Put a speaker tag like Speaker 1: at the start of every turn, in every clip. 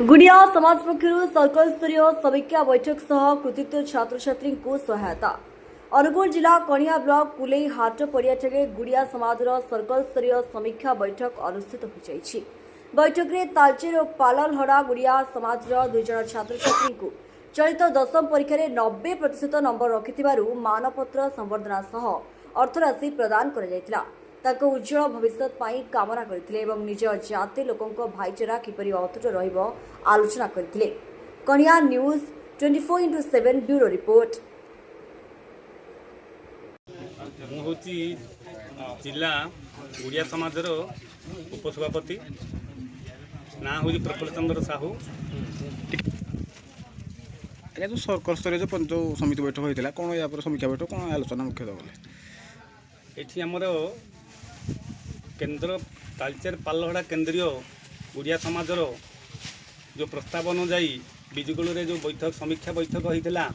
Speaker 1: गुड़िया समाज पक्षर सर्कल स्तरीय समीक्षा बैठक सह कृतित्व छात्र छात्री को सहायता। अनुगुल जिला कणिया ब्लॉक पुलई हाट पड़ियाठे गुड़िया समाज सर्कल स्तरीय समीक्षा बैठक अनुष्ठित हो बैठक में तालचेर और पाललहड़ा गुड़िया समाज दुई जन छात्र छात्री को चलित दशम परीक्षा 90% नंबर रखि मानपत्र संबर्धना सह अर्थराशि प्रदान कर उज्जवल भविष्य कामना करते निज जाति लोकों भाईचारा किपरि अतुट रहिबो आलोचना करते। कणिया न्यूज 24/7 ब्यूरो रिपोर्ट।
Speaker 2: मुझे जिला गुड़िया समाज उपसभापति ना हूँ प्रफुल्ल चंद्र साहू।
Speaker 3: जो सर्कल स्तर जो समिति बैठक होता है कौन या समीक्षा बैठक कौन आलोचना मुख्यतः बोले
Speaker 2: ये आमर केन्द्र तालचेर पाललहड़ा केन्द्रीय गुड़िया समाज जो प्रस्ताव अनुजाई बिजुगुल जो बैठक समीक्षा बैठक होता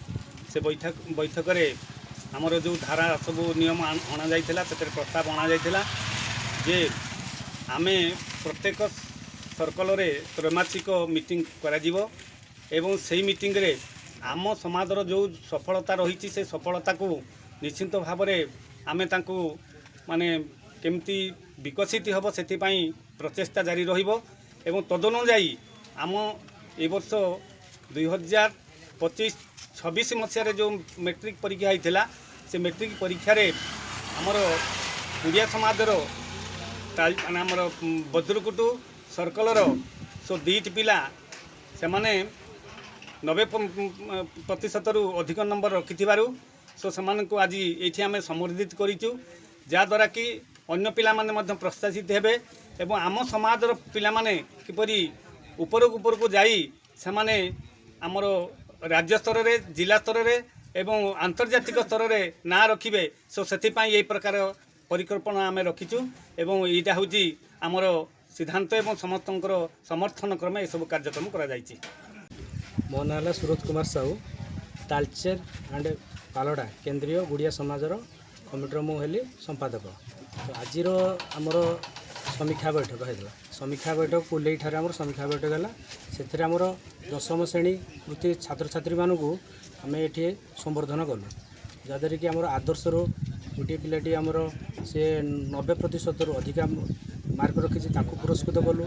Speaker 2: से बैठक आमर जो धारा सब नियम अणा जाइथिला से प्रस्ताव अणा जाइथिला जे आमे प्रत्येक सर्कल रे त्रैमासिक मीटिंग करा जीवो एवं से मीटिंग रे आम समाजर जो सफलता रही से सफलता को निश्चिंत भाव में आमे तांकु माने केमती विकसित हम से प्रचेषा जारी रहिबो एवं तदनुजाई आम ए वर्ष 2025-26 मसीह जो मैट्रिक परीक्षा होता से मैट्रिक परीक्षा आमर गुड़िया समाजर आमर बज्रकुटु सर्कलर सो 2 पिला से माने 90% रु अधिक नंबर रखि सो से आज ये आम संबर्धित करूँ जहाँद्वारा कि अन्य पिला माने प्रोत्साहित हेबे एवं आम समाजर पिला माने किपरि ऊपर को जाई से माने आमर राज्य स्तर रे जिला स्तर रे एवं आंतर्जातिक स्तर रे ना रखिबे सो सेथिपाई यही प्रकार परिकल्पना आम रखीचु एवं यहाँ हूँ आमर सिद्धांत एवं समस्तंकर समर्थन क्रमे ये सब कार्यक्रम करा जायछि।
Speaker 4: मो ना सुरज कुमार साहू तालचेर एंड पालड़ा केन्द्रीय गुड़िया समाजर कमिटर मुझे संपादक। तो आज आमर समीक्षा बैठक होता समीक्षा बैठक पुलई ठार आमर समीक्षा बैठक है से आमर 10म श्रेणी कृति छात्र छात्री मानू आम ये संबर्धन कलु जहाँद्वारा कि आमर आदर्श गोटे पिलाटी आमर से 90% रु अधिक मार्क रखी पुरस्कृत कलु।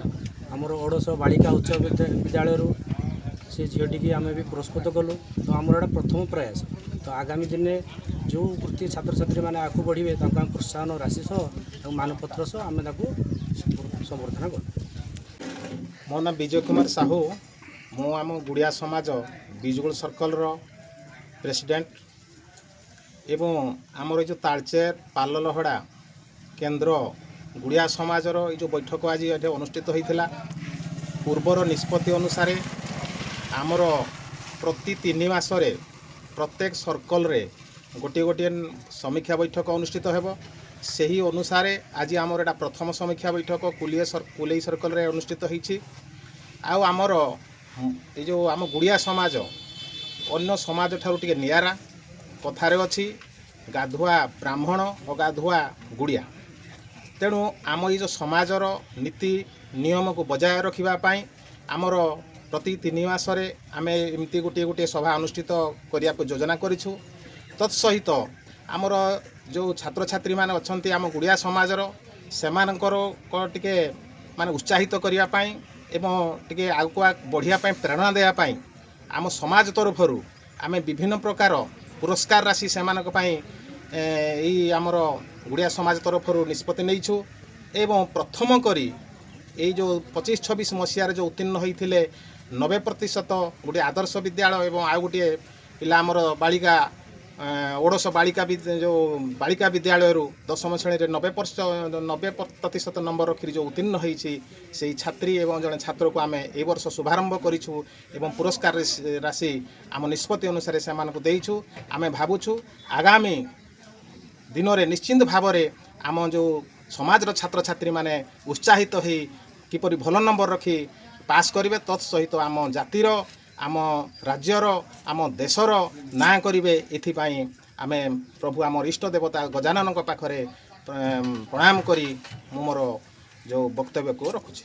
Speaker 4: आमर ओडस बालिका उच्च विद्यालय से झीटी आम भी पुरस्कृत कलु। तो आमर एटा प्रथम प्रयास। तो आगामी दिन जो कृति छात्र छात्री मैंने आगे बढ़े प्रोत्साहन राशि सह मानपत्र सह आम संबर्धना करूँ।
Speaker 5: मो ना विजय कुमार साहू मु आम गुड़िया समाज बिजुगुल सर्कल प्रेसिडेंट एवं आमर जो तालचेर पाललहड़ा केन्द्र गुड़िया समाजर जो बैठक आज ये अनुष्ठित होता पूर्वर निष्पत्ति अनुसार आमर प्रति 3 मासरे प्रत्येक सर्कल रे गोटे गोटे समीक्षा बैठक अनुष्ठित हेबो से ही अनुसार आज आमर एटा प्रथम समीक्षा बैठक कुलई सर्कल रे अनुष्ठित होईछि। आउ आमर ये जो आम गुड़िया समाज अन्य समाज ठारू टिके नियारा कथारे अछि गाधुआ ब्राह्मण और गाधुआ गुड़िया। तेणु आम ये जो समाजर नीति नियम को बजाय रखिबा पाई आमर प्रति 3 मासरे आमे एमती गोटे गोटे सभा अनुष्ठित करिया को योजना करिछु। तत्सहित आमर जो छात्र छात्री माने अछंती आम गुड़िया समाजर सेमानकर टिके माने उत्साहित करिया पाई एवं टिके आगु बढ़िया पाई प्रेरणा देया पाई आम समाज तरफरु आमे विभिन्न प्रकार पुरस्कार राशि सेमानक पाई एई आमर गुड़िया समाज तरफरु निष्पत्ति नैछु एवं प्रथम करी ये जो 25-26 मसीह जो उत्तीर्ण होते 90% गोटे आदर्श विद्यालय एवं आउ गोटे पिला आमर बालिका ओडस बालिका जो बालिका विद्यालय 10म श्रेणी 90% नंबर रखी जो उत्तीर्ण होती से छात्री एवं जड़े छात्र को आम ए वर्ष शुभारंभ करूँ एवं पुरस्कार राशि आम निष्पत्ति अनुसार से देचु। आम भावुँ आगामी दिन में निश्चिंत भाव में आम जो समाजर छात्र छात्री माने उत्साहित हो किपरि भल नंबर रखी पास करेंगे तत्सहित आम जातिर आम राज्यर आम देशर ना करेंगे एथिपाई आमे प्रभु आम इष्ट देवता गजानन पाखरे प्रणाम करी मोर जो वक्तव्य को रखुछि।